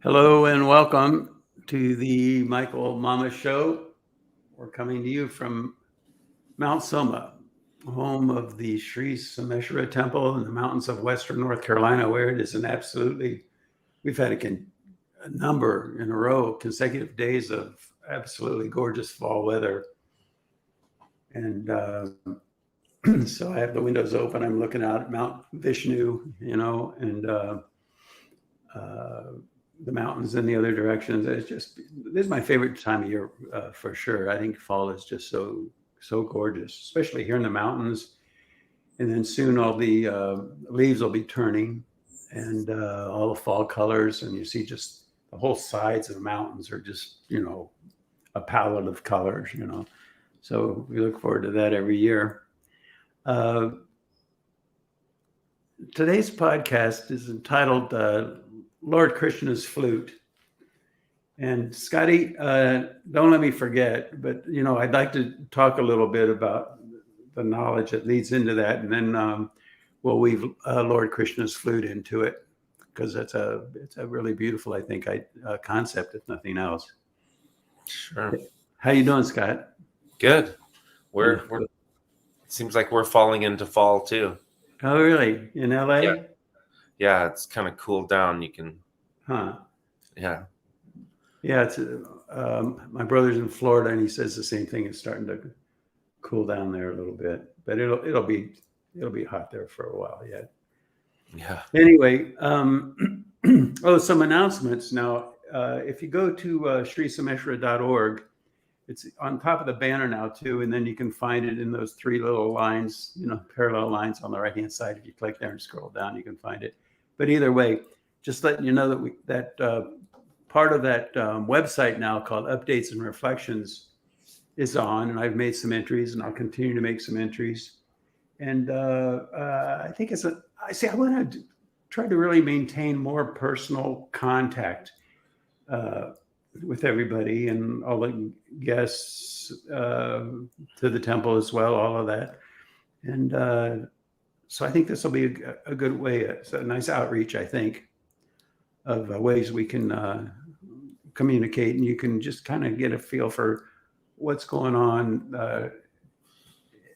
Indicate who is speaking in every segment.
Speaker 1: Hello and welcome to the Michael Mama Show. We're coming to you from Mount Soma, home of the Sri Someshwara Temple in the mountains of Western North Carolina, where it is we've had a number in a row, consecutive days of absolutely gorgeous fall weather. And so I have the windows open. I'm looking out at Mount Vishnu, and the mountains in the other directions. This is my favorite time of year for sure. I think fall is just so gorgeous, especially here in the mountains. And then soon all the leaves will be turning, and all the fall colors, and you see just the whole sides of the mountains are just a palette of colors. So we look forward to that every year. Today's podcast is entitled Lord Krishna's Flute. And Scotty, don't let me forget, but I'd like to talk a little bit about the knowledge that leads into that, and then we'll weave Lord Krishna's Flute into it, because it's a really beautiful, I think, concept, if nothing else.
Speaker 2: Sure.
Speaker 1: How you doing, Scott?
Speaker 2: Good. We're it seems like we're falling into fall too.
Speaker 1: Oh, really? In LA?
Speaker 2: Yeah, it's kind of cooled down. You can.
Speaker 1: Huh.
Speaker 2: Yeah.
Speaker 1: Yeah, it's my brother's in Florida, and he says the same thing. It's starting to cool down there a little bit, but it'll be hot there for a while yet.
Speaker 2: Yeah.
Speaker 1: Anyway, some announcements now. If you go to srisomeshwara.org, it's on top of the banner now too, and then you can find it in those three little lines, parallel lines on the right-hand side. If you click there and scroll down, you can find it. But either way, just letting you know that part of that website now, called Updates and Reflections, is on, and I've made some entries, and I'll continue to make some entries. And I think I want to try to really maintain more personal contact with everybody and all the guests to the temple as well, all of that. And so I think this will be a good way. It's a nice outreach, I think, of ways we can communicate, and you can just kind of get a feel for what's going on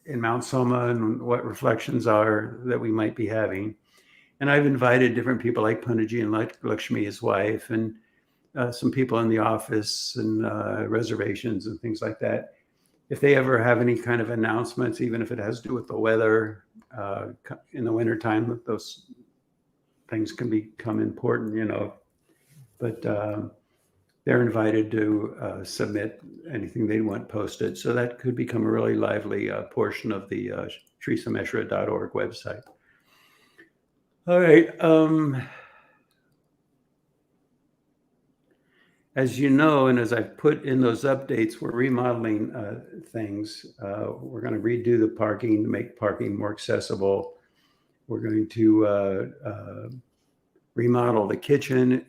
Speaker 1: in Mount Soma and what reflections are that we might be having. And I've invited different people like Punaji and Lakshmi, his wife, and some people in the office and reservations and things like that. If they ever have any kind of announcements, even if it has to do with the weather in the wintertime, those things can become important, but they're invited to submit anything they want posted. So that could become a really lively portion of the srisomeshwara.org website. All right. As you know, and as I've put in those updates, we're remodeling things. We're going to redo the parking to make parking more accessible. We're going to remodel the kitchen.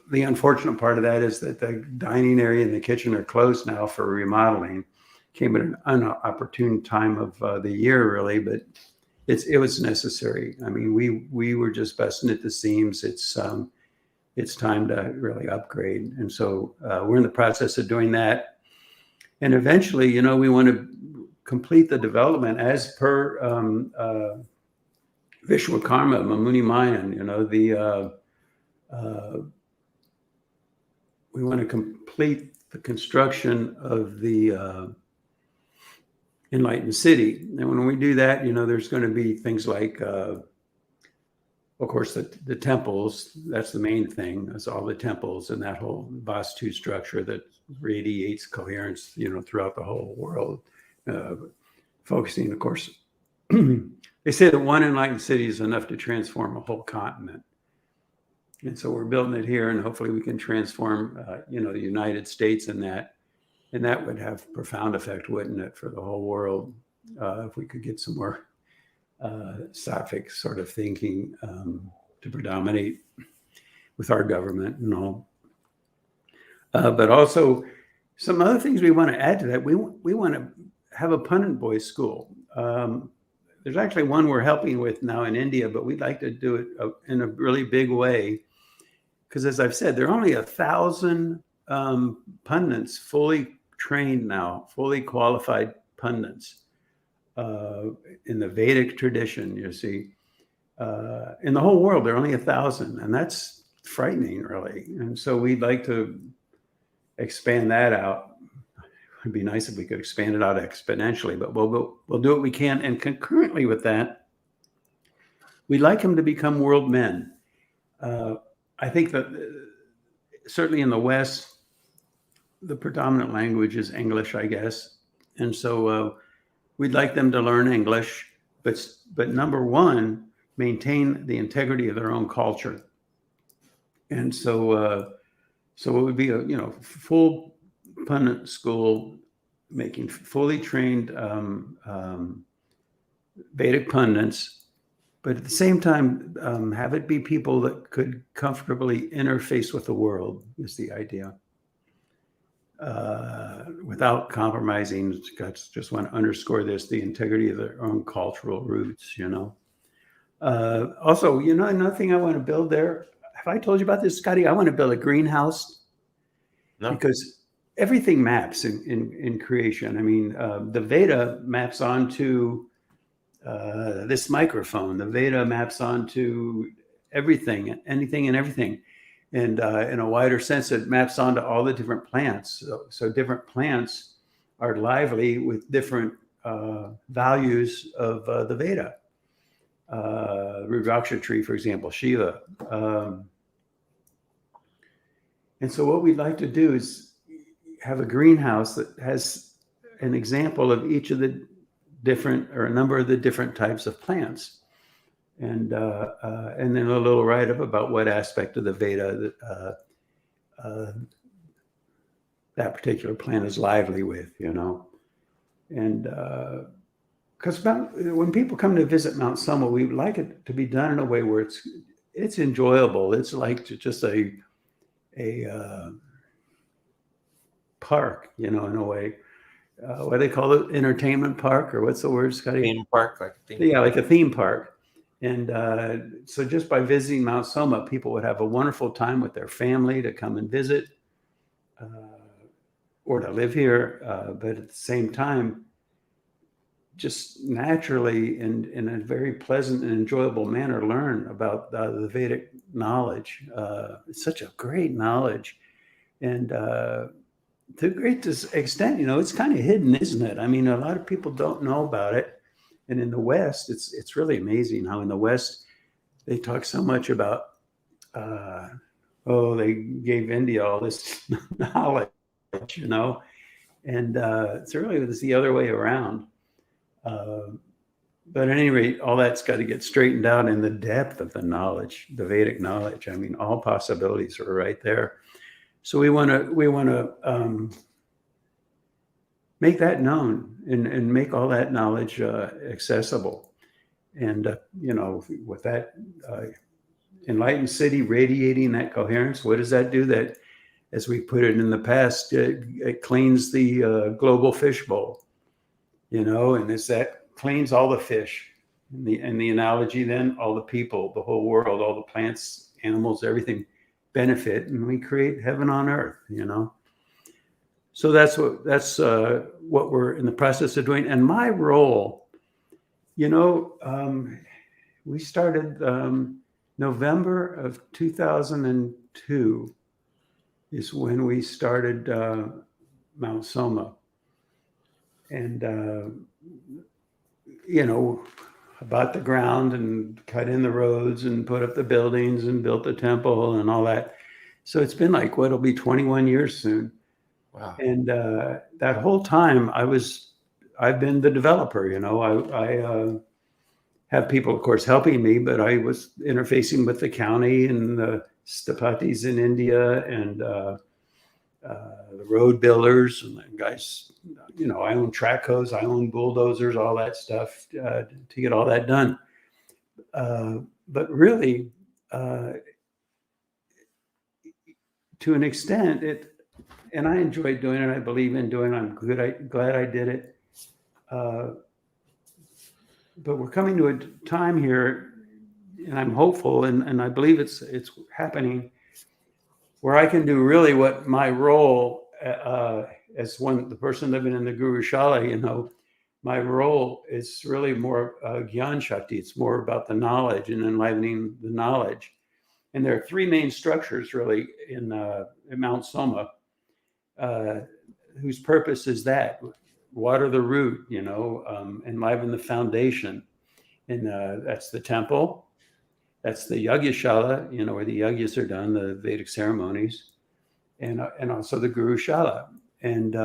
Speaker 1: The unfortunate part of that is that the dining area and the kitchen are closed now for remodeling. Came at an inopportune time of the year, really, but it was necessary. I mean, we were just busting at the seams. It's time to really upgrade. And so we're in the process of doing that. And eventually, we want to complete the development as per Vishwakarma, Mamuni Mayan, we want to complete the construction of the Enlightened City. And when we do that, there's going to be things like, of course, the temples. That's the main thing. That's all the temples and that whole Vastu structure that radiates coherence, throughout the whole world. Focusing, of course, they say that one enlightened city is enough to transform a whole continent. And so we're building it here, and hopefully we can transform, the United States in that. And that would have profound effect, wouldn't it, for the whole world, if we could get some more Sattvic sort of thinking to predominate with our government and all. But also some other things we want to add to that. We want to have a Pundit boys school. There's actually one we're helping with now in India, but we'd like to do it in a really big way, because as I've said, there are only 1,000 pundits fully trained now, fully qualified pundits in the Vedic tradition, you see. In the whole world, there are only 1,000, and that's frightening, really. And so we'd like to expand that out. It'd be nice if we could expand it out exponentially, but we'll do what we can. And concurrently with that, we'd like them to become world men. I think that certainly in the West, the predominant language is English, I guess. And so we'd like them to learn English, but number one, maintain the integrity of their own culture. And so it would be a full pundit school, making fully trained Vedic pundits, but at the same time, have it be people that could comfortably interface with the world is the idea. Without compromising, just want to underscore this, the integrity of their own cultural roots, Also, another thing I want to build there, have I told you about this, Scotty? I want to build a greenhouse. No. Because everything maps in creation. I mean, the Veda maps onto this microphone. The Veda maps onto everything, anything and everything. And in a wider sense, it maps onto all the different plants. So different plants are lively with different values of the Veda. Rudraksha tree, for example, Shiva. And so what we'd like to do is have a greenhouse that has an example of each of the different, or a number of the different types of plants. And then a little write-up about what aspect of the Veda that particular plant is lively with, And because when people come to visit Mount Soma, we would like it to be done in a way where it's enjoyable. It's like just a park, in a way. What do they call it? Entertainment park, or what's the word, Scotty?
Speaker 2: Theme park,
Speaker 1: like a theme park. And so just by visiting Mount Soma, people would have a wonderful time with their family to come and visit or to live here. But at the same time, just naturally and in a very pleasant and enjoyable manner, learn about the Vedic knowledge. It's such a great knowledge. And to a great extent, it's kind of hidden, isn't it? I mean, a lot of people don't know about it. And in the West, it's really amazing how in the West, they talk so much about, they gave India all this knowledge, and it's the other way around. But at any rate, all that's got to get straightened out in the depth of the knowledge, the Vedic knowledge. I mean, all possibilities are right there. So we want to make that known and make all that knowledge accessible. And, with that enlightened city radiating that coherence, what does that do? That, as we put it in the past, it cleans the global fishbowl, and that cleans all the fish. And the analogy then, all the people, the whole world, all the plants, animals, everything benefit, and we create heaven on earth, So that's what we're in the process of doing. And my role, we started November of 2002 is when we started Mount Soma. And, about the ground and cut in the roads and put up the buildings and built the temple and all that. So it's been it'll be 21 years soon.
Speaker 2: Wow.
Speaker 1: And that whole time I've been the developer, I have people, of course, helping me, but I was interfacing with the county and the Stapatis in India and the road builders and the guys, I own track hoes, I own bulldozers, all that stuff to get all that done. But really, to an extent, and I enjoy doing it. I believe in doing it. I'm glad I did it. But we're coming to a time here, and I'm hopeful, and I believe it's happening, where I can do really what my role as the person living in the Guru Shala, my role is really more Gyan Shakti. It's more about the knowledge and enlivening the knowledge. And there are three main structures really in Mount Soma, whose purpose is that: water the root, enliven the foundation. And that's the temple. That's the Yagyashala, where the yagyas are done, the Vedic ceremonies, and also the Guru Shala. And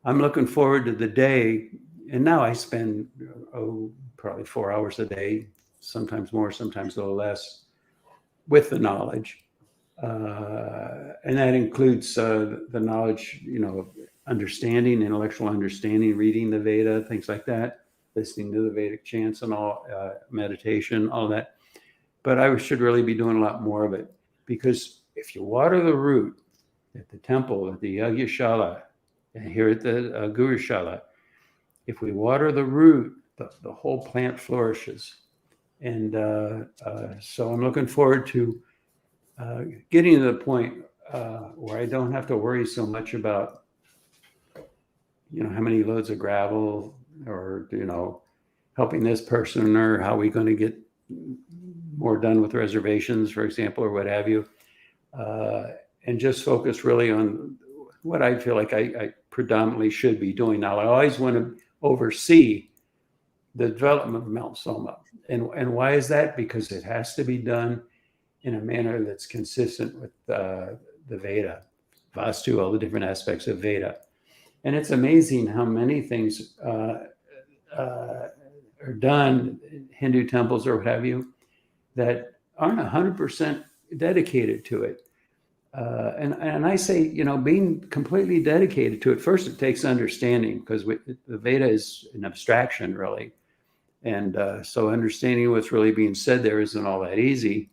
Speaker 1: I'm looking forward to the day. And now I spend probably 4 hours a day, sometimes more, sometimes a little less, with the knowledge. And that includes the knowledge, of understanding, intellectual understanding, reading the Veda, things like that, listening to the Vedic chants and all, meditation, all that. But I should really be doing a lot more of it, because if you water the root at the temple, at the Yagyashala, and here at the Guru Shala, if we water the root, the whole plant flourishes. And so I'm looking forward to getting to the point where I don't have to worry so much about, how many loads of gravel, or, helping this person, or how we going to get more done with reservations, for example, or what have you. And just focus really on what I feel like I predominantly should be doing. Now, I always want to oversee the development of Mount Soma. And why is that? Because it has to be done in a manner that's consistent with the Veda, Vastu, all the different aspects of Veda. And it's amazing how many things are done in Hindu temples or what have you that aren't 100% dedicated to it. And I say, being completely dedicated to it, first it takes understanding, because the Veda is an abstraction, really. And so understanding what's really being said there isn't all that easy.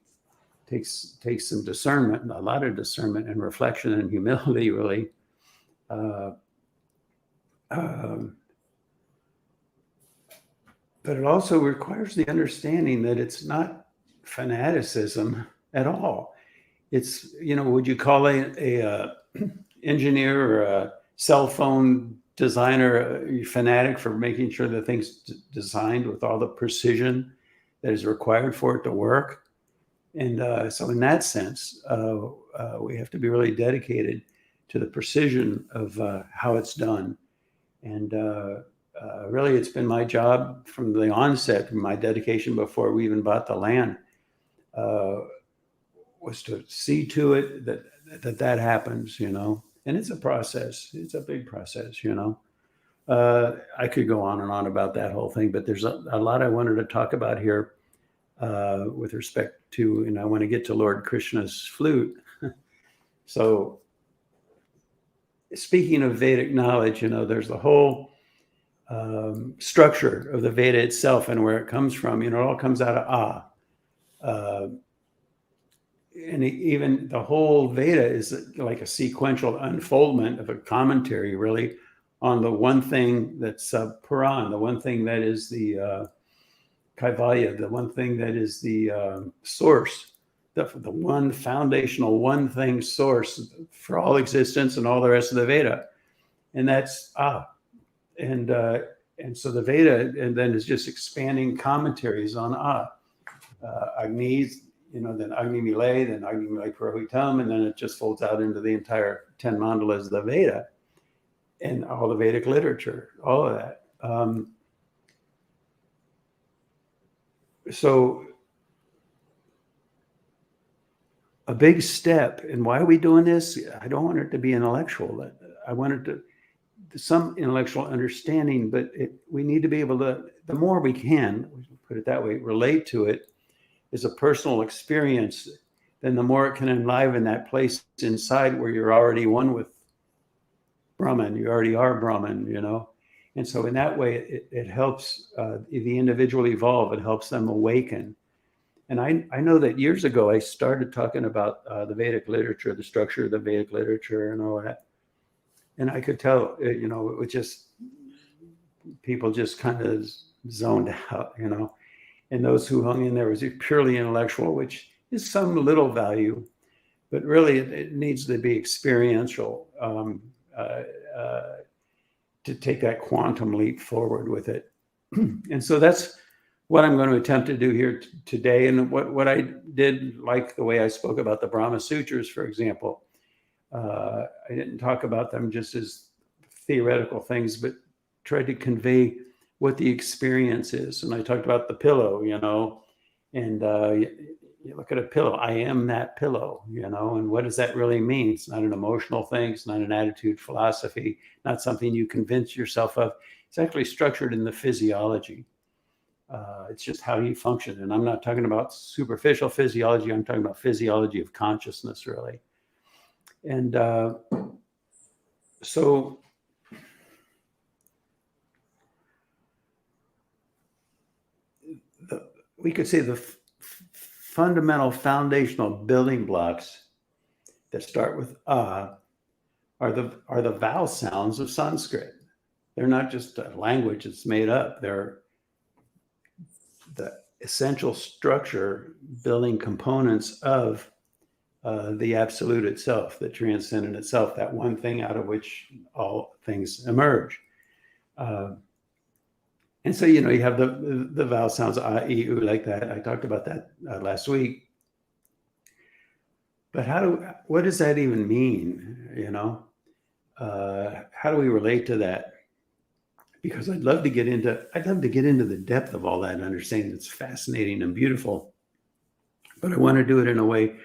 Speaker 1: Takes some discernment, a lot of discernment and reflection and humility, really. But it also requires the understanding that it's not fanaticism at all. It's, would you call a engineer or a cell phone designer a fanatic for making sure the thing's designed with all the precision that is required for it to work? And so in that sense, we have to be really dedicated to the precision of how it's done. And really, it's been my job from the onset, from my dedication before we even bought the land, was to see to it that happens, and it's a process. It's a big process, I could go on and on about that whole thing, but there's a lot I wanted to talk about here with respect to, and I want to get to Lord Krishna's flute. So speaking of Vedic knowledge, there's the whole structure of the Veda itself and where it comes from. It all comes out of and even the whole Veda is like a sequential unfoldment of a commentary, really, on the one thing that's Puran, the one thing that is the Kaivalya, the one thing that is the source, the one foundational, one thing source for all existence and all the rest of the Veda. And that's And so the Veda and then is just expanding commentaries on Agni, then Agni Mile, then Agni Mile Purohitam, and then it just folds out into the entire 10 mandalas of the Veda and all the Vedic literature, all of that. So a big step, and why are we doing this? I don't want it to be intellectual. I want it to some intellectual understanding, but we need to be able to, the more we can, put it that way, relate to it as a personal experience, then the more it can enliven that place inside where you're already one with Brahman. You already are Brahman, And so in that way, it helps the individual evolve. It helps them awaken. And I know that years ago, I started talking about the Vedic literature, the structure of the Vedic literature and all that. And I could tell, it was just, people just kind of zoned out, And those who hung in there was purely intellectual, which is some little value. but really it needs to be experiential to take that quantum leap forward with it. And so that's what I'm going to attempt to do here today. And what I did, like the way I spoke about the Brahma Sutras, for example, I didn't talk about them just as theoretical things, but tried to convey what the experience is. And I talked about the pillow, and you look at a pillow, I am that pillow, and what does that really mean? It's not an emotional thing. It's not an attitude philosophy, not something you convince yourself of. It's actually structured in the physiology. It's just how you function. And I'm not talking about superficial physiology. I'm talking about physiology of consciousness, really. And so we could say the fundamental foundational building blocks that start with are the vowel sounds of Sanskrit. They're not just a language that's made up. They're the essential structure building components of the absolute itself, the transcendent itself, that one thing out of which all things emerge. And so, you have the vowel sounds, a, e, u, like that. I talked about that last week. But what does that even mean? How do we relate to that? Because I'd love to get into the depth of all that understanding. It's fascinating and beautiful. But I want to do it in a way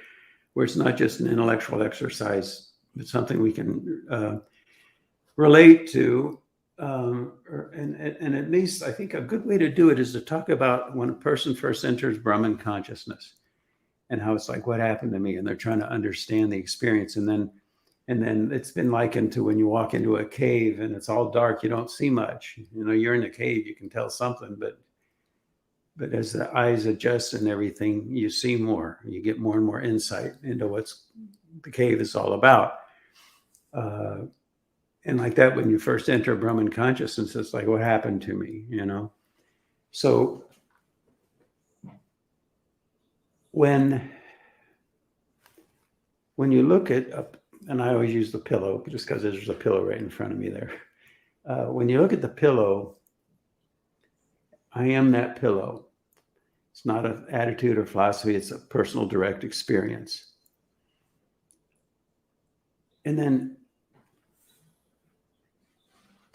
Speaker 1: where it's not just an intellectual exercise, but something we can relate to. And at least I think a good way to do it is to talk about when a person first enters Brahman consciousness and how it's like, what happened to me? And they're trying to understand the experience. And then it's been likened to when you walk into a cave and it's all dark, you don't see much. You're in a cave, you can tell something, but as the eyes adjust and everything, you see more. You get more and more insight into what's the cave is all about. And like that, when you first enter Brahman consciousness, it's like, what happened to me, So when you look at, and I always use the pillow just because there's a pillow right in front of me there. When you look at the pillow, I am that pillow. It's not an attitude or philosophy. It's a personal, direct experience. And then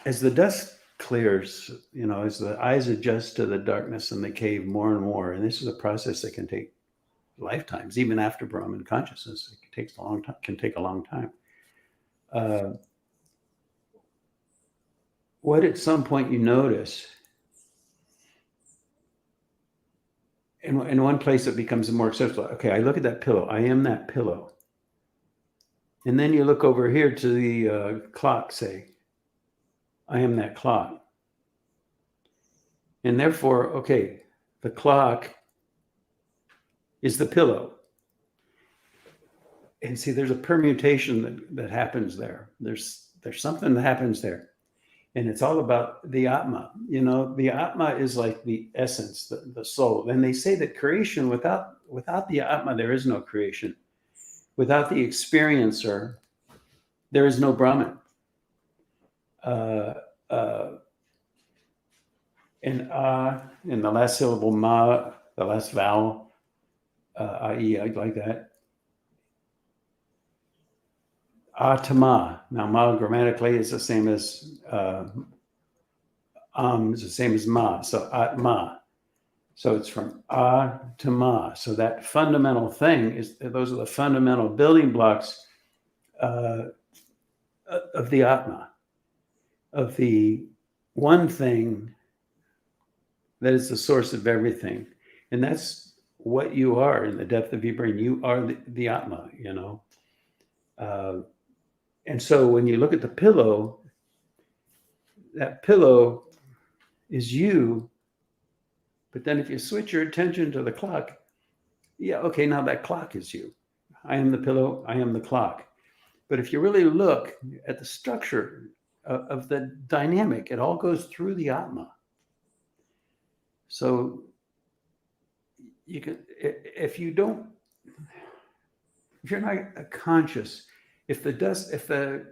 Speaker 1: as the dust clears, as the eyes adjust to the darkness in the cave more and more, and this is a process that can take lifetimes, even after Brahman consciousness, it takes a long time, can take a long time. What at some point you notice, in one place it becomes more accessible. Okay, I look at that pillow. I am that pillow. And then you look over here to the clock, say, I am that clock. And therefore, okay, the clock is the pillow. And see, there's a permutation that happens there. There's something that happens there. And it's all about the Atma. The Atma is like the essence, the soul. And they say that creation, without the Atma, there is no creation. Without the experiencer, there is no Brahman. In the last syllable, ma, the last vowel, I like that. Atma. Now, ma grammatically is the same as is the same as ma. So atma. So it's from a to ma. So that fundamental thing those are the fundamental building blocks of the atma, of the one thing that is the source of everything. And that's what you are in the depth of your brain. You are the atma, and so when you look at the pillow, that pillow is you. But then if you switch your attention to the clock, okay, now that clock is you. I am the pillow, I am the clock. But if you really look at the structure of the dynamic, it all goes through the Atma. So you can, if you don't not conscious, if the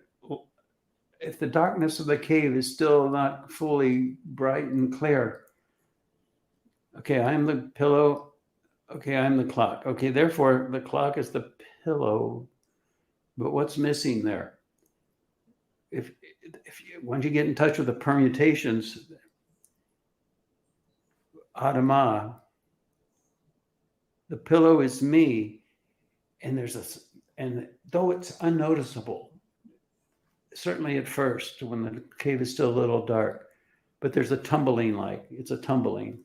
Speaker 1: darkness of the cave is still not fully bright and clear, okay, I'm the pillow. Okay, I'm the clock. Okay, therefore the clock is the pillow. But what's missing there? Once you get in touch with the permutations, Adama, the pillow is me, and and though it's unnoticeable, certainly at first when the cave is still a little dark, but there's a tumbling it's a tumbling.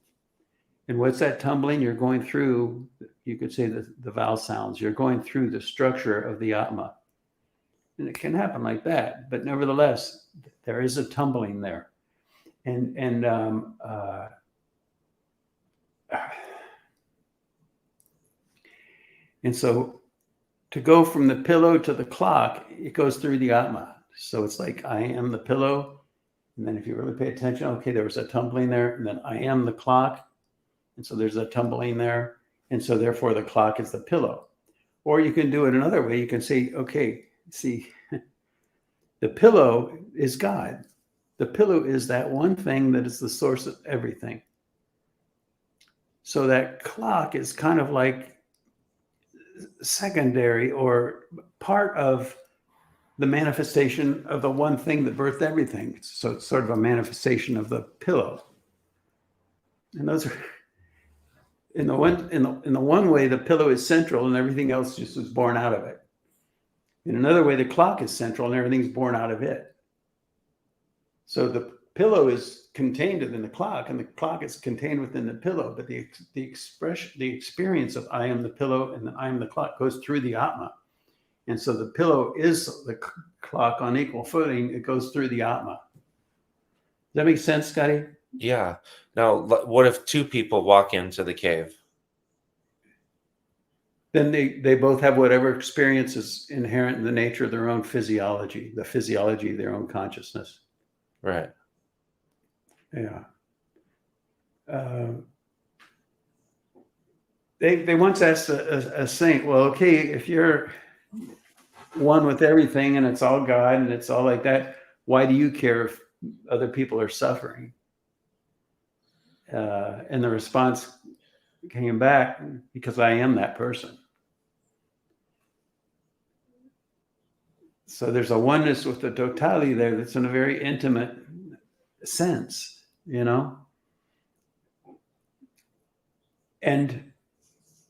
Speaker 1: And what's that tumbling? You're going through, you could say the vowel sounds, you're going through the structure of the Atma. And it can happen like that, but nevertheless, there is a tumbling there. And so to go from the pillow to the clock, it goes through the Atma. So it's like, I am the pillow. And then if you really pay attention, okay, there was a tumbling there. And then I am the clock. And so there's a tumbling there. And so therefore the clock is the pillow. Or you can do it another way. You can say, okay, see, the pillow is God. The pillow is that one thing that is the source of everything. So that clock is kind of like secondary or part of the manifestation of the one thing that birthed everything. So it's sort of a manifestation of the pillow. And those are, in the one way, the pillow is central and everything else just was born out of it. In another way, the clock is central and everything's born out of it. So the pillow is contained within the clock, and the clock is contained within the pillow. But the experience of I am the pillow and I am the clock goes through the Atma. And so the pillow is the clock on equal footing. It goes through the Atma. Does that make sense, Scotty?
Speaker 2: Yeah. Now, what if two people walk into the cave?
Speaker 1: Then they both have whatever experience is inherent in the nature of their own physiology, the physiology of their own consciousness.
Speaker 2: Right.
Speaker 1: Yeah. They once asked a saint, well, okay, if you're one with everything and it's all God and it's all like that, why do you care if other people are suffering? And the response came back, because I am that person. So there's a oneness with the totality there that's in a very intimate sense, you know? And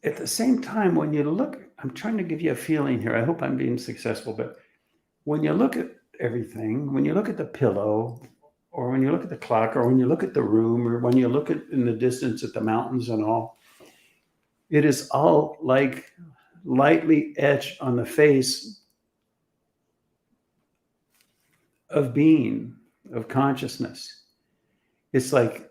Speaker 1: at the same time, when you look, I'm trying to give you a feeling here. I hope I'm being successful, but when you look at everything, when you look at the pillow, or when you look at the clock, or when you look at the room, or when you look at in the distance at the mountains and all, it is all like lightly etched on the face of being, of consciousness. It's like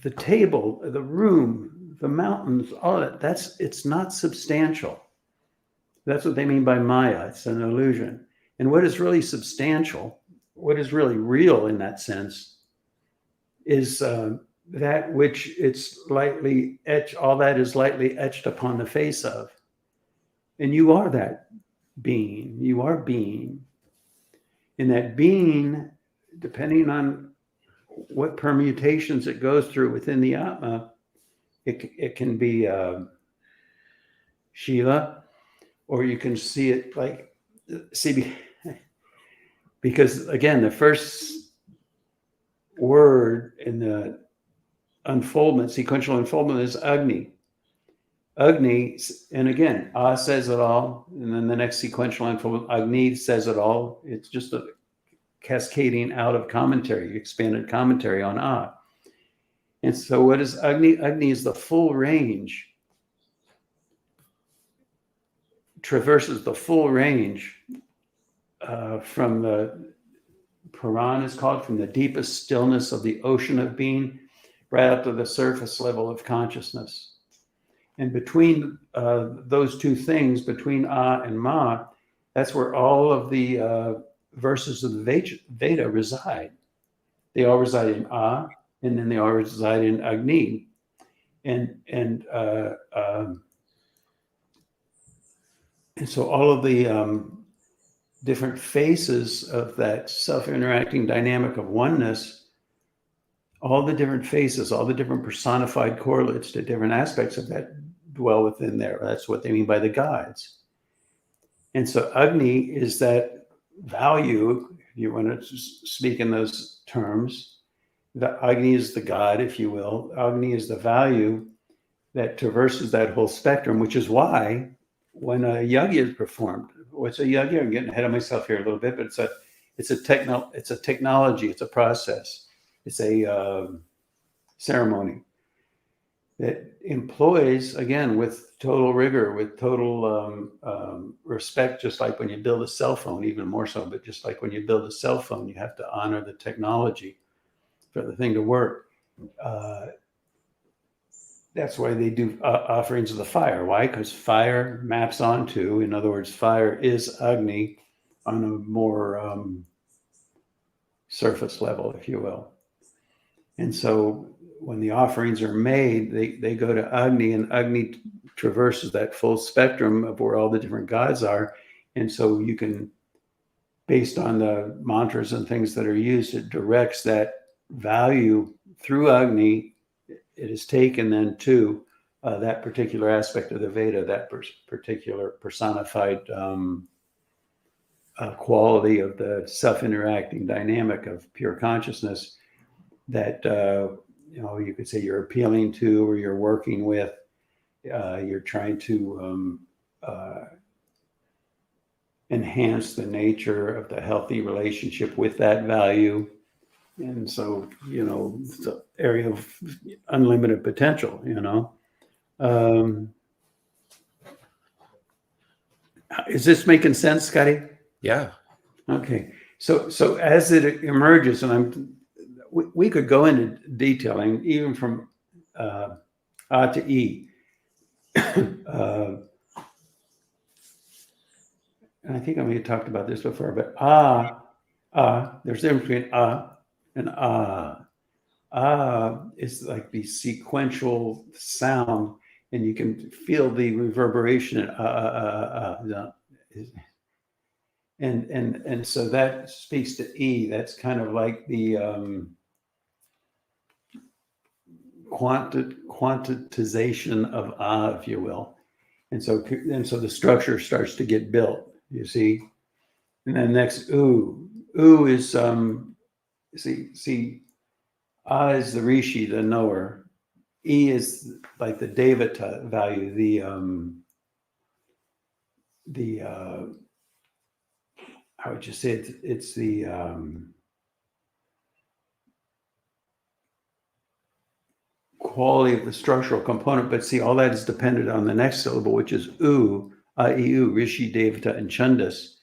Speaker 1: the table, the room, the mountains, all that, it's not substantial. That's what they mean by Maya. It's an illusion. And what is really substantial, what is really real in that sense, is that which it's lightly etched, all that is lightly etched upon the face of. And you are that being. You are being. And that being, depending on what permutations it goes through within the Atma, it can be Shiva, or you can see it like, because again, the first word in the unfoldment, sequential unfoldment, is Agni. Agni, and again, A says it all, and then the next sequential unfoldment, Agni says it all. It's just a cascading out of commentary, expanded commentary on A. And so what is Agni? Agni is the full range, traverses the full range from the Puran is called, from the deepest stillness of the ocean of being, right up to the surface level of consciousness. And between those two things, between A and Ma, that's where all of the verses of the Veda reside. They all reside in A, and then they all reside in Agni. And And so all of the different faces of that self-interacting dynamic of oneness, all the different faces, all the different personified correlates to different aspects of that dwell within there. That's what they mean by the gods. And so Agni is that value, if you want to speak in those terms. The Agni is the god, if you will. Agni is the value that traverses that whole spectrum, which is why when a yagya is performed, what's a yagya? I'm getting ahead of myself here a little bit, but it's a technology, it's a process, it's a ceremony that employs, again, with total rigor, with total respect, just like when you build a cell phone, even more so, but just like when you build a cell phone, you have to honor the technology for the thing to work. That's why they do offerings of the fire. Why? Because fire maps onto, in other words, fire is Agni on a more surface level, if you will. And so when the offerings are made, they go to Agni, and Agni traverses that full spectrum of where all the different gods are. And so you can, based on the mantras and things that are used, it directs that value through Agni. It is taken then to that particular aspect of the Veda, that particular personified quality of the self-interacting dynamic of pure consciousness that you could say you're appealing to, or you're working with. You're trying to enhance the nature of the healthy relationship with that value. And so, it's an area of unlimited potential, Is this making sense, Scotty?
Speaker 2: Yeah.
Speaker 1: Okay. So as it emerges, and we could go into detailing even from A to E. And I think I may have talked about this before, but there's a difference between and is like the sequential sound, and you can feel the reverberation and so that speaks to E. That's kind of like the quantitization of if you will. And so the structure starts to get built, you see. And then next, ooh is see, is the rishi, the knower. E is like the devata value, the how would you say it? It's the quality of the structural component. But see, all that is dependent on the next syllable, which is u, I-E-U, rishi, devata, and chandas.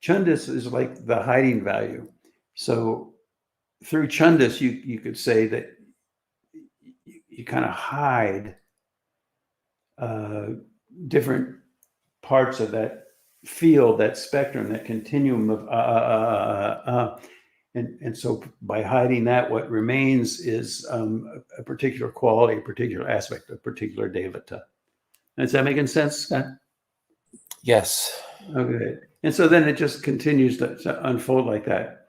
Speaker 1: Chandas is like the hiding value. So through chandas, you could say that you kind of hide different parts of that field, that spectrum, that continuum of and so by hiding that, what remains is a particular quality, a particular aspect, a particular devata. Is that making sense, Scott?
Speaker 2: Yes.
Speaker 1: Okay. And so then it just continues to unfold like that.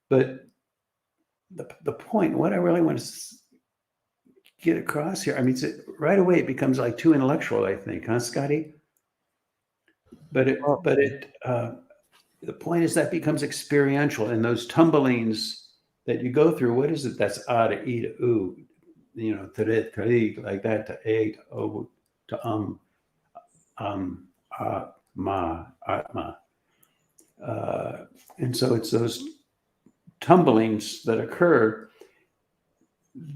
Speaker 1: But the point, what I really want to get across here, I mean, right away it becomes like too intellectual, I think, huh, Scotty? But the point is that becomes experiential, and those tumblings that you go through. What is it? That's A to E to U, to it, to E, like that, to A, to O, to ma, atma. And so it's those tumblings that occur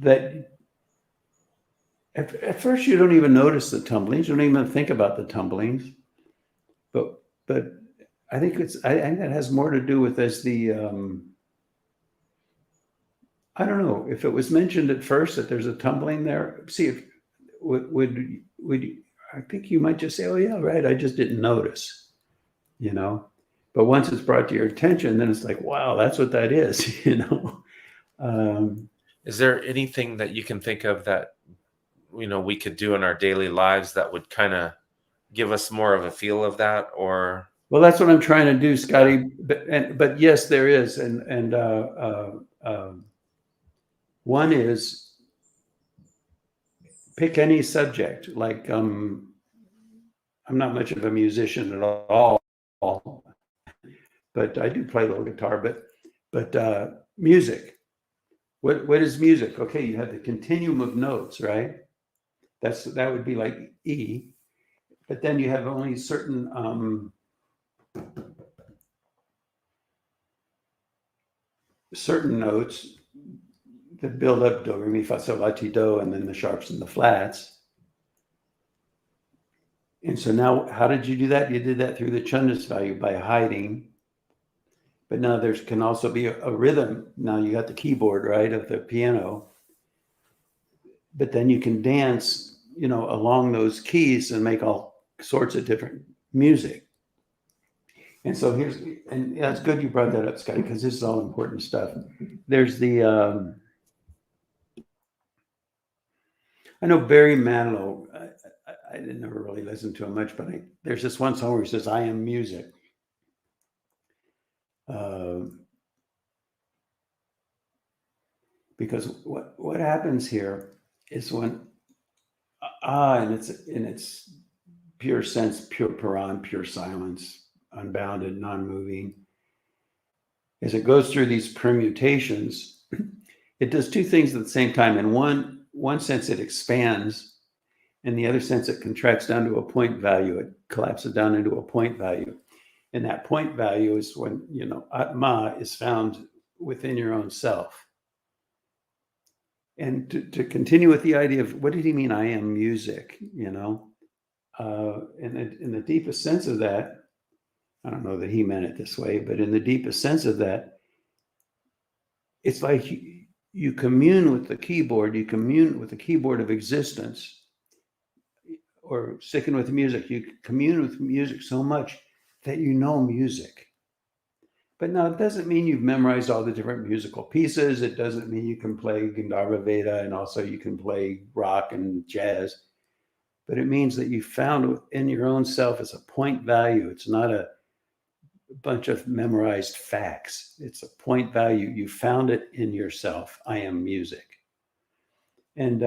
Speaker 1: that at first you don't even notice the tumblings. You don't even think about the tumblings. But I think that has more to do with as the I don't know if it was mentioned at first that there's a tumbling there. See, if would I think you might just say, oh yeah, right, I just didn't notice, But once it's brought to your attention, then it's like, wow, that's what that is,
Speaker 2: Is there anything that you can think of that we could do in our daily lives that would kind of give us more of a feel of that, or?
Speaker 1: Well, that's what I'm trying to do, Scotty. But yes, there is, one is pick any subject. Like I'm not much of a musician at all, but I do play a little guitar. But music. What is music? Okay, you have the continuum of notes, right? That would be like E, but then you have only certain notes that build up do, re, mi, fa, sol, la, ti, do, and then the sharps and the flats. And so now, how did you do that? You did that through the chundas value by hiding. But now there can also be a rhythm. Now you got the keyboard, right, of the piano. But then you can dance, along those keys and make all sorts of different music. And so and that's good you brought that up, Scotty, because this is all important stuff. There's the, I know Barry Manilow, I didn't never really listen to him much, but there's this one song where he says, "I am music." Because what happens here is when in its pure sense, pure Paran, pure silence, unbounded, non-moving, as it goes through these permutations, it does two things at the same time. In one sense, it expands. In the other sense, it contracts down to a point value. It collapses down into a point value. And that point value is when, Atma is found within your own self. And to continue with the idea of what did he mean, I am music, in the deepest sense of that, I don't know that he meant it this way, but in the deepest sense of that, it's like you commune with the keyboard, you commune with the keyboard of existence, or sticking with music, you commune with music so much that you know music. But now it doesn't mean you've memorized all the different musical pieces. It doesn't mean you can play Gandharva Veda and also you can play rock and jazz. But it means that you found within your own self as a point value. It's not a bunch of memorized facts. It's a point value. You found it in yourself. I am music. And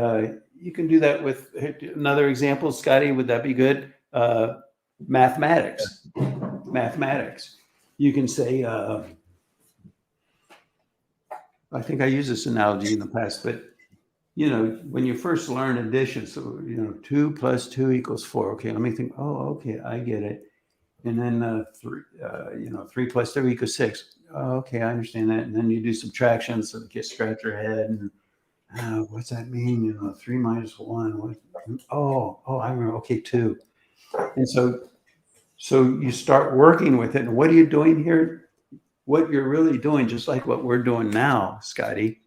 Speaker 1: you can do that with another example, Scotty, would that be good? Mathematics. You can say, I think I used this analogy in the past, but when you first learn addition, so 2 + 2 = 4. Okay, let me think. Oh, okay, I get it. And then 3 + 3 = 6. Oh, okay, I understand that. And then you do subtraction, so you scratch your head and what's that mean? 3 - 1. What? Oh, I remember. Okay, 2. And so you start working with it. And what are you doing here? What you're really doing, just like what we're doing now, Scotty,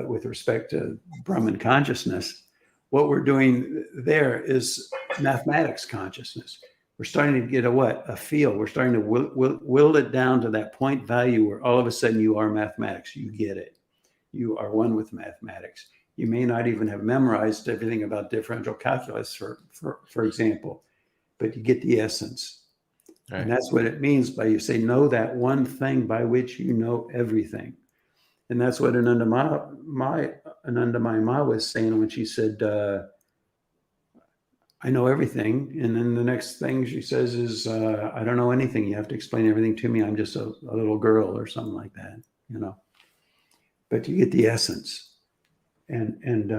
Speaker 1: with respect to Brahman consciousness, what we're doing there is mathematics consciousness. We're starting to get a feel. We're starting to will it down to that point value where all of a sudden you are mathematics. You get it. You are one with mathematics. You may not even have memorized everything about differential calculus, for example, but you get the essence. Right. And that's what it means by you say, know that one thing by which you know everything. And that's what Anandamayi Ma was saying when she said, I know everything. And then the next thing she says is, I don't know anything. You have to explain everything to me. I'm just a little girl or something like that, But you get the essence. And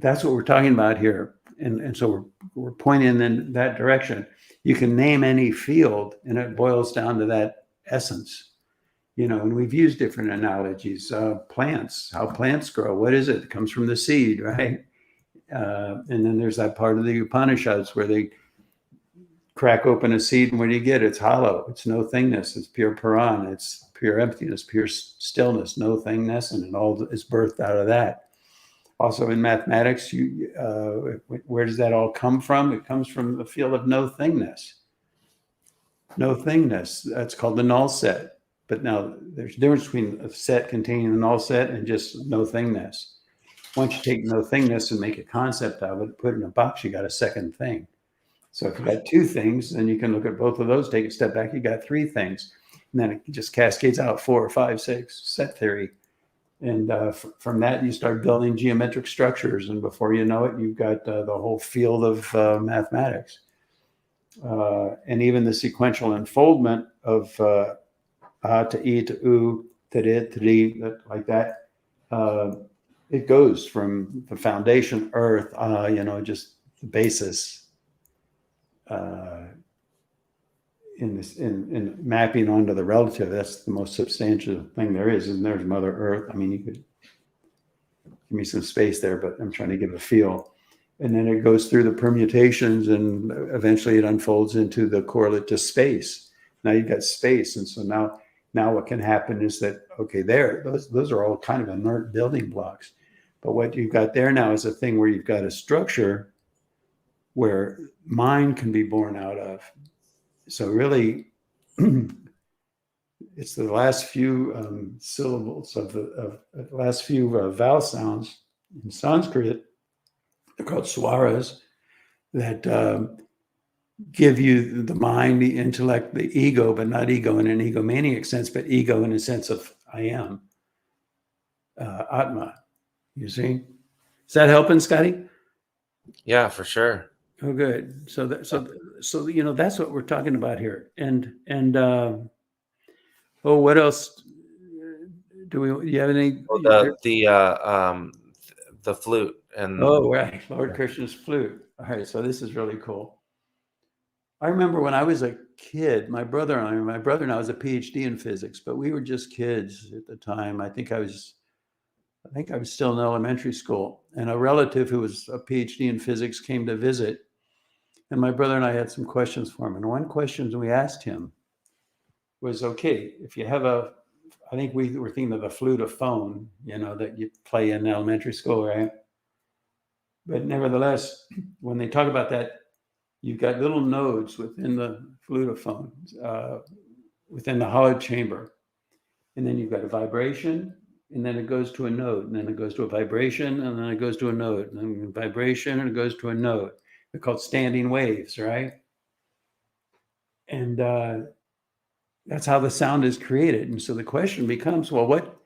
Speaker 1: that's what we're talking about here. And so we're pointing in that direction. You can name any field and it boils down to that essence. And we've used different analogies. Plants, how plants grow. What is it? It comes from the seed, right? And then there's that part of the Upanishads where they crack open a seed and what do you get? It's hollow. It's no thingness. It's pure Paran. It's pure emptiness, pure stillness, no thingness. And it all is birthed out of that. Also in mathematics, where does that all come from? It comes from the field of no thingness. No thingness. That's called the null set. But now there's a difference between a set containing the null set and just no thingness. Once you take no thingness and make a concept of it, put it in a box, you got a second thing. So if you got two things, then you can look at both of those, take a step back, you got three things. And then it just cascades out 4 or 5, 6, set theory. And from that, you start building geometric structures. And before you know it, you've got the whole field of mathematics. And even the sequential unfoldment of A to E to U to D to D, like that. It goes from the foundation, earth, just the basis, in mapping onto the relative. That's the most substantial thing there is. And there's Mother Earth. I mean, you could give me some space there, but I'm trying to give a feel. And then it goes through the permutations, and eventually it unfolds into the correlate to space. Now you've got space, and so now what can happen is that, okay, those are all kind of inert building blocks. But what you've got there now is a thing where you've got a structure where mind can be born out of. So really, it's the last few syllables of the last few vowel sounds in Sanskrit. They're called swaras, that give you the mind, the intellect, the ego, but not ego in an egomaniac sense, but ego in a sense of I am, Atma. You see? Is that helping, Scotty?
Speaker 2: Yeah, for sure.
Speaker 1: Oh, good. So that's what we're talking about here. And what else do you have any?
Speaker 2: The flute and
Speaker 1: Right, Lord Krishna's flute. All right, so this is really cool. I remember when I was a kid, my brother and I was a PhD in physics, but we were just kids at the time. I think I was still in elementary school, and a relative who was a PhD in physics came to visit, and my brother and I had some questions for him. And one question we asked him was, okay, if you have I think we were thinking of a flutophone, that you play in elementary school, right? But nevertheless, when they talk about that, you've got little nodes within the flutophone, within the hollow chamber. And then you've got a vibration, and then it goes to a node, and then it goes to a vibration, and then it goes to a node, and then a vibration, and it goes to a node. They're called standing waves, right? And that's how the sound is created. And so the question becomes, well,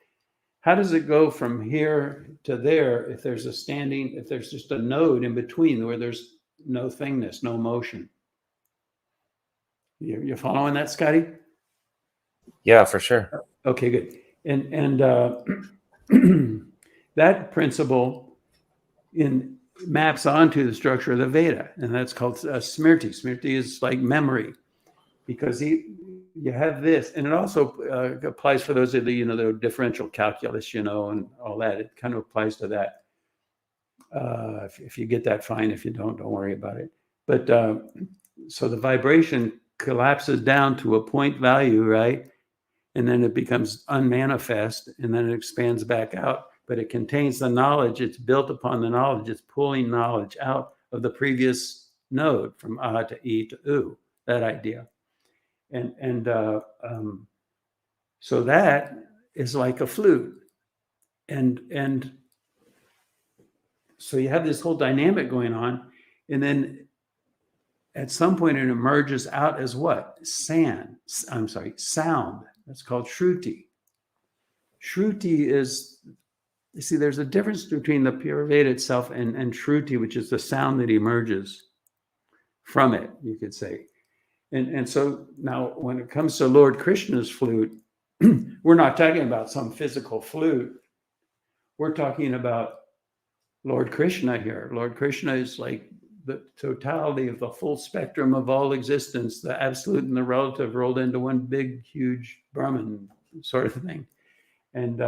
Speaker 1: how does it go from here to there if there's just a node in between where there's no thingness, no motion? You're following that, Scotty?
Speaker 2: Yeah, for sure.
Speaker 1: Okay, good. And that principle maps onto the structure of the Veda, and that's called smriti. Smriti is like memory, because you have this, and it also applies for those of the differential calculus, and all that. It kind of applies to that. If you get that, fine. If you don't worry about it. But so the vibration collapses down to a point value, right? And then it becomes unmanifest, and then it expands back out. But it contains the knowledge. It's built upon the knowledge. It's pulling knowledge out of the previous node from A to E to U, that idea. And so that is like a flute. And so you have this whole dynamic going on, and then at some point it emerges out as what? Sound. That's called Shruti. Shruti is, you see, there's a difference between the pure Veda itself and Shruti, which is the sound that emerges from it, you could say. And so now when it comes to Lord Krishna's flute, we're not talking about some physical flute. We're talking about Lord Krishna here. Lord Krishna is like the totality of the full spectrum of all existence, the absolute and the relative rolled into one big, huge Brahman sort of thing. And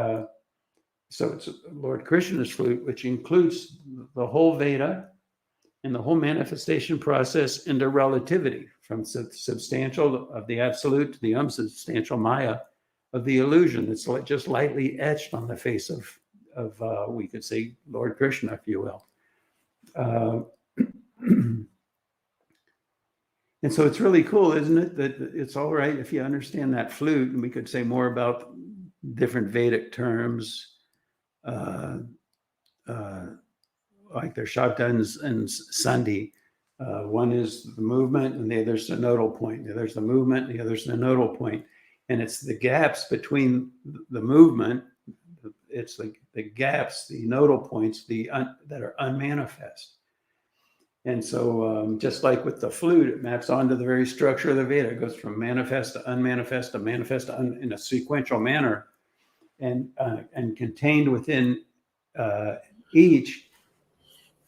Speaker 1: so it's Lord Krishna's flute, which includes the whole Veda and the whole manifestation process into relativity, from substantial of the absolute to the unsubstantial Maya of the illusion that's just lightly etched on the face of we could say Lord Krishna, if you will. And so it's really cool, isn't it, that it's all right if you understand that flute, and we could say more about different Vedic terms, like their Shabda and Sandhi. One is the movement, and the other's the nodal point. The other's the movement, and the other's the nodal point. And it's the gaps between the movement. It's the gaps, the nodal points, that are unmanifest. And so, just like with the flute, it maps onto the very structure of the Veda. It goes from manifest to unmanifest to manifest to in a sequential manner, and contained within each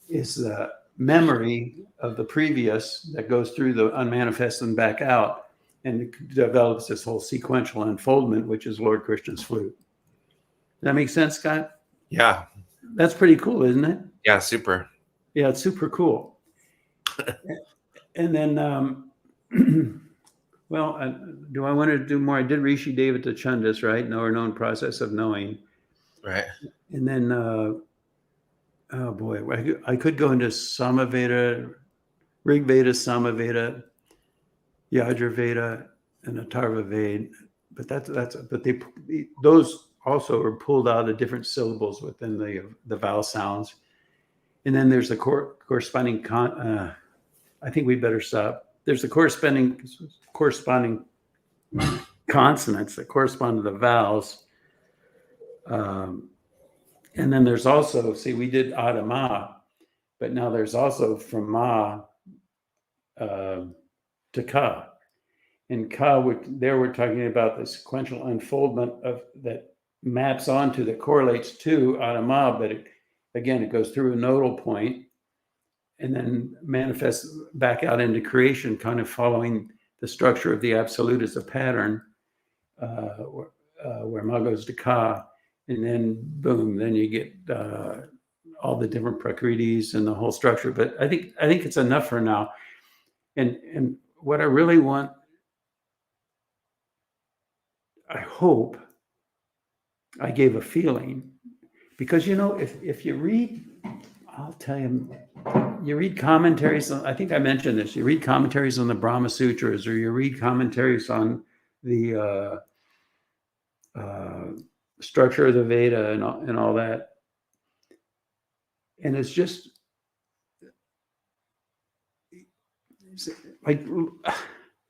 Speaker 1: is the memory of the previous that goes through the unmanifest and back out, and it develops this whole sequential unfoldment, which is Lord Krishna's flute. Does that make sense, Scott?
Speaker 2: Yeah.
Speaker 1: That's pretty cool, isn't it?
Speaker 2: Yeah, super.
Speaker 1: Yeah, it's super cool. And then, well, do I want to do more? I did Rishi Devata Chandas, right? Know or known process of knowing.
Speaker 2: Right.
Speaker 1: And then, oh boy, I could go into Samaveda, Rig Veda, Samaveda, Yajur Veda, and Atharva Veda. But those also are pulled out of different syllables within the vowel sounds. And then there's the corresponding I think we better stop. There's the corresponding consonants that correspond to the vowels. And then there's also, see, we did Adama, but now there's also from Ma to Ka. And Ka, we're talking about the sequential unfoldment that maps onto, that correlates to Adama, but it goes through a nodal point and then manifests back out into creation, kind of following the structure of the absolute as a pattern, where Ma goes to Ka, and then boom, then you get all the different prakritis and the whole structure. But I think it's enough for now. And what I really want, I hope I gave a feeling, because if you read, I'll tell you, you read commentaries on, I think I mentioned this, you read commentaries on the Brahma Sutras, or you read commentaries on the structure of the Veda and all that. And it's just like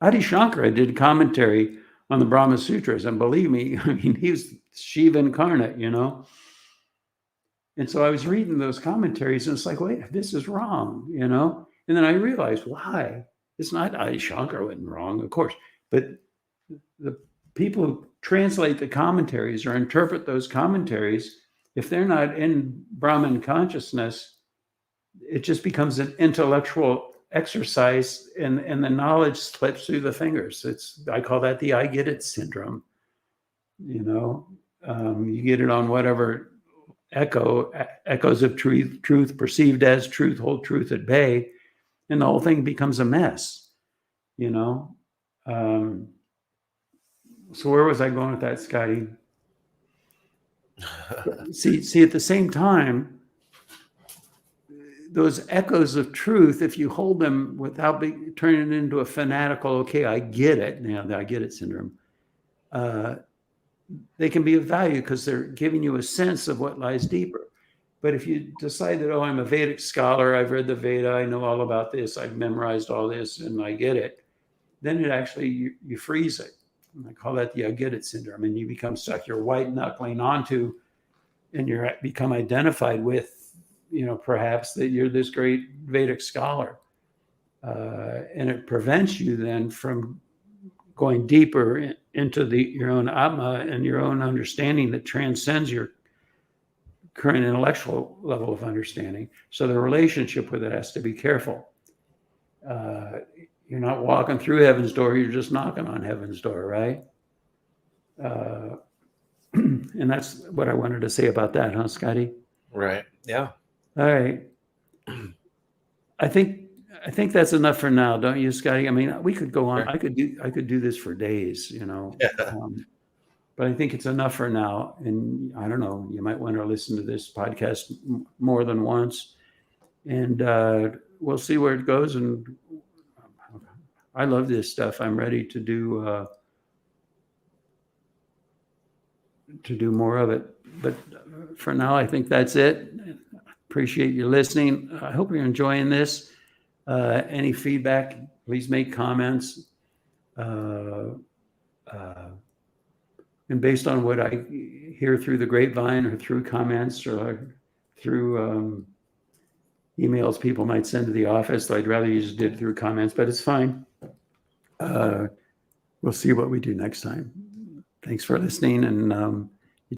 Speaker 1: Adi Shankara did commentary on the Brahma Sutras, and believe me, I mean, he was Shiva incarnate, And so I was reading those commentaries, and it's like, wait, this is wrong, And then I realized why. It's not Adi Shankara wasn't wrong, of course, but the people who translate the commentaries or interpret those commentaries, if they're not in Brahman consciousness, it just becomes an intellectual exercise, and the knowledge slips through the fingers. I call that the I get it syndrome. You get it on whatever echoes of truth perceived as truth, hold truth at bay, and the whole thing becomes a mess. So where was I going with that, Scotty? see, at the same time, those echoes of truth, if you hold them without turning it into a fanatical, okay, I get it, now the I get it syndrome, they can be of value because they're giving you a sense of what lies deeper. But if you decide that, I'm a Vedic scholar, I've read the Veda, I know all about this, I've memorized all this, and I get it, then it actually, you freeze it. And I call that the I get it syndrome. And you become stuck, you're white knuckling onto, and you become identified with, perhaps that you're this great Vedic scholar. And it prevents you then from going deeper into your own Atma and your own understanding that transcends your current intellectual level of understanding. So the relationship with it has to be careful. You're not walking through heaven's door, you're just knocking on heaven's door, right? And that's what I wanted to say about that, huh, Scotty?
Speaker 2: Right. Yeah.
Speaker 1: All right. I think that's enough for now, don't you, Scotty? I mean, we could go on. Sure. I could do this for days,
Speaker 2: Yeah.
Speaker 1: But I think it's enough for now. And I don't know, you might want to listen to this podcast more than once, and we'll see where it goes. And I love this stuff. I'm ready to do more of it. But for now, I think that's it. Appreciate you listening. I hope you're enjoying this. Any feedback, please make comments. And based on what I hear through the grapevine or through comments or through emails people might send to the office, though I'd rather you just did it through comments, but it's fine. We'll see what we do next time. Thanks for listening, and